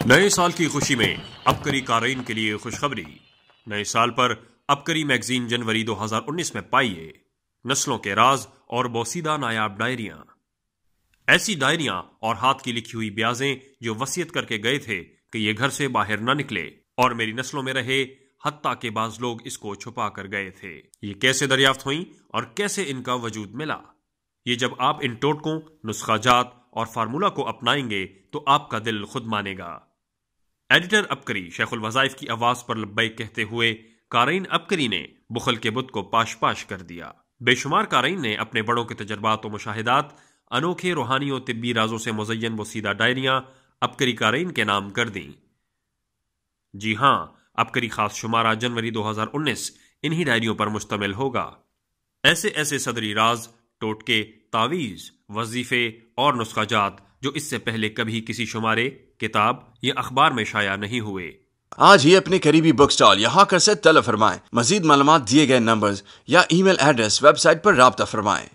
نئے سال کی خوشی میں ابکری قارئین کے لیے خوشخبری۔ نئے سال پر ابکری میگزین جنوری 2019 میں پائیے نسلوں کے راز اور بوسیدہ نایاب ڈائریاں۔ ایسی ڈائریاں اور ہاتھ کی لکھی ہوئی بیازیں جو وصیت کر کے گئے تھے کہ یہ گھر سے باہر نہ نکلے اور میری نسلوں میں رہے، حتیٰ کہ بعض لوگ اس کو چھپا کر گئے تھے۔ یہ کیسے دریافت ہوئیں اور کیسے ان کا وجود ملا؟ یہ جب آپ ان ٹوٹکوں، نسخہ جات اور فارمولہ کو اپنائیں گے تو آپ کا دل خود مانے گا۔ ایڈیٹر ابکری شیخ الوظائف کی آواز پر لبیک کہتے ہوئے قارئین ابکری نے بخل کے بت کو پاش پاش کر دیا۔ بے شمار قارئین نے اپنے بڑوں کے تجربات و مشاہدات، انوکھے روحانی و طبی رازوں سے مزین بوسیدہ ڈائریاں ابکری قارئین کے نام کر دیں۔ جی ہاں، ابکری خاص شمارہ جنوری 2019 انہی ڈائریوں پر مشتمل ہوگا۔ ایسے ایسے صدری راز، ٹوٹکے، تعویذ، وظیفے اور نسخہ جات جو اس سے پہلے کبھی کسی شمارے، کتاب یا اخبار میں شائع نہیں ہوئے۔ آج ہی اپنے قریبی بک سٹال یا ہاکر سے طلب فرمائیں۔ مزید معلومات دیے گئے نمبرز یا ای میل ایڈریس ویب سائٹ پر رابطہ فرمائیں۔